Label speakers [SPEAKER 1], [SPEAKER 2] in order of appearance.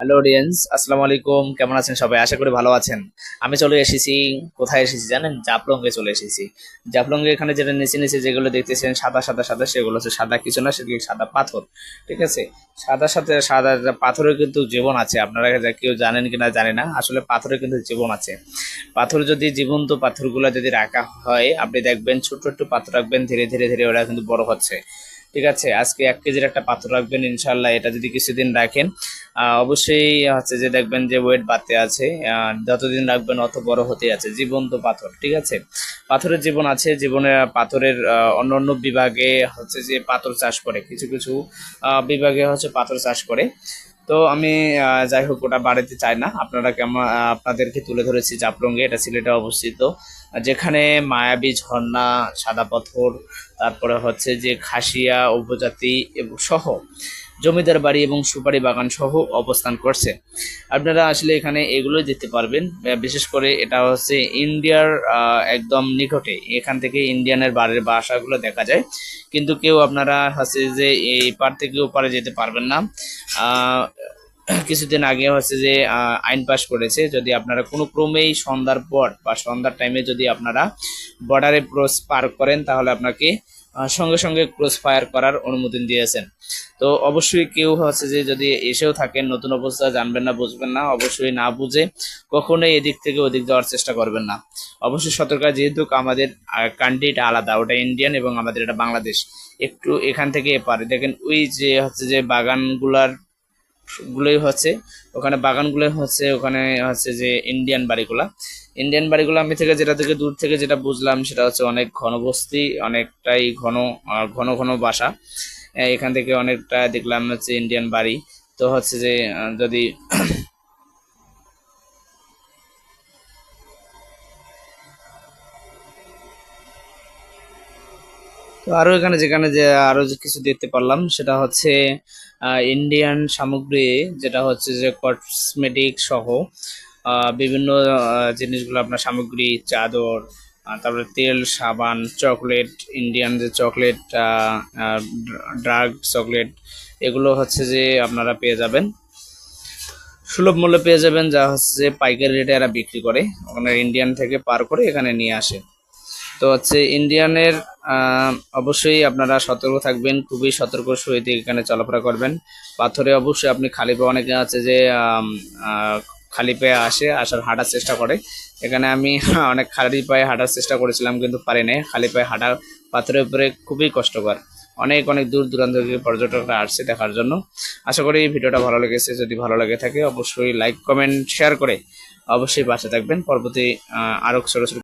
[SPEAKER 1] Hello audience, আসসালামু আলাইকুম। কেমন আছেন সবাই? আশা করি ভালো আছেন। আমি চলে এসেছি, কোথায় এসেছি জানেন? জাফলংয়ে চলে এসেছি। জাফলংয়ে এখানে যেটা নিচে নিচে যেগুলো দেখতেছেন সাদা সাদা সাদা, সেগুলো হচ্ছে সাদা কিছু না, সেগুলো সাদা পাথর। ঠিক আছে, সাদা সাথে সাদা পাথরের কিন্তু জীবন আছে। আপনারা কেউ জানেন কিনা জানি না, আসলে পাথরের কিন্তু জীবন আছে। পাথর যদি জীবন্ত পাথরগুলো যদি রাখা হয়, আপনি দেখবেন ছোট ছোট পাথর রাখবেন, ধীরে ধীরে ধীরে ওরা কিন্তু বড় হচ্ছে। ঠিক আছে, আজকে 1 কেজির একটা পাথর রাখবেন, ইনশাল্লাহ এটা যদি কিছুদিন রাখেন অবশ্যই হচ্ছে যে দেখবেন যে ওয়েট বাড়তে আছে। যতদিন রাখবেন অত বড় হতে আছে, জীবন্ত পাথর। ঠিক আছে, পাথরের জীবন আছে। জীবনে পাথরের অন্য অন্য বিভাগে হচ্ছে যে পাথর চাষ করে, কিছু কিছু বিভাগে হচ্ছে পাথর চাষ করে। তো আমি যাই হোক ওটা বাড়াতে চাই না, আপনারা কেমন আপনাদেরকে তুলে ধরেছি জাফলংয়ে, এটা সিলেটে অবস্থিত, যেখানে মায়াবী ঝর্ণা, সাদা পাথর, তারপরে হচ্ছে যে খাসিয়া উপজাতি এবং সহ জমিদার বাড়ি এবং সুপারি বাগান সহ অবস্থান করছে। আপনারা আসলে এখানে এগুলোই দেখতে পারবেন। বিশেষ করে এটা হচ্ছে ইন্ডিয়ার একদম নিকটে, এখান থেকে ইন্ডিয়ানের বাড়ির বাসাগুলো দেখা যায়। কিন্তু কেউ আপনারা হচ্ছে যে এই পার থেকে ওপারে যেতে পারবেন না। আহ, কিছুদিন আগে হচ্ছে যে আইন পাশ করেছে, যদি আপনারা কোনো ক্রমেই সন্ধ্যার পর বা সন্ধ্যার টাইমে যদি আপনারা বর্ডারে ক্রস পার করেন, তাহলে আপনাকে সঙ্গে সঙ্গে ক্রস ফায়ার করার অনুমতি দিয়েছেন। তো অবশ্যই কেউ হচ্ছে যে যদি এসেও থাকেন, নতুন অবস্থা জানবেন না, বুঝবেন না, অবশ্যই না বুঝে কখনোই এদিক থেকে ওদিক যাওয়ার চেষ্টা করবেন না। অবশ্যই সতর্ক, যেহেতু আমাদের কান্ট্রিটা আলাদা, ওটা ইন্ডিয়ান এবং আমাদের এটা বাংলাদেশ। একটু এখান থেকে এপারে দেখেন, ওই যে হচ্ছে যে গুলোই হচ্ছে, ওখানে বাগানগুলো হচ্ছে, ওখানে হচ্ছে যে ইন্ডিয়ান বাড়িগুলো আমি যেটা থেকে দূর থেকে যেটা বুঝলাম, সেটা হচ্ছে অনেক ঘনবস্তি, অনেকটাই ঘন, ঘন ঘন বাসা। এখান থেকে অনেকটা দেখলাম হচ্ছে ইন্ডিয়ান বাড়ি। তো হচ্ছে যে যদি তো আরো এখানে যেখানে যে আরো যে কিছু দেখতে পারলাম, সেটা হচ্ছে ইন্ডিয়ান সামগ্রী, যেটা হচ্ছে যে কসমেটিক সহ বিভিন্ন জিনিসগুলো, আপনার সামগ্রী, চাদর, তারপরে তেল, সাবান, চকলেট, ইন্ডিয়ান যে চকলেট, ড্রাগ চকলেট, এগুলো হচ্ছে যে আপনারা পেয়ে যাবেন, সুলভ মূল্যে পেয়ে যাবেন, যা হচ্ছে যে পাইকারি রেটে এরা বিক্রি করে, ওখানে ইন্ডিয়ান থেকে পার করে এখানে নিয়ে আসে। তো হচ্ছে ইন্ডিয়ানের অবশ্যই আপনারা সতর্ক থাকবেন, খুবই সতর্ক সহিত এখানে চলাফেরা করবেন। পাথরে অবশ্যই আপনি খালি পায়ে, অনেকে আছে যে খালি পায়ে আসার হাঁটার চেষ্টা করে। এখানে আমি অনেক খালি পায়ে হাঁটার চেষ্টা করেছিলাম, কিন্তু পারি নাই। খালি পায়ে হাঁটা পাথরের উপরে খুবই কষ্টকর। অনেক অনেক দূর দূরান্ত থেকে পর্যটকরা আসছে দেখার জন্য। আশা করি এই ভিডিওটা ভালো লেগেছে, যদি ভালো লেগে থাকে অবশ্যই লাইক কমেন্ট শেয়ার করে অবশ্যই পাশে থাকবেন। পরবর্তী আরো ছোট ছোট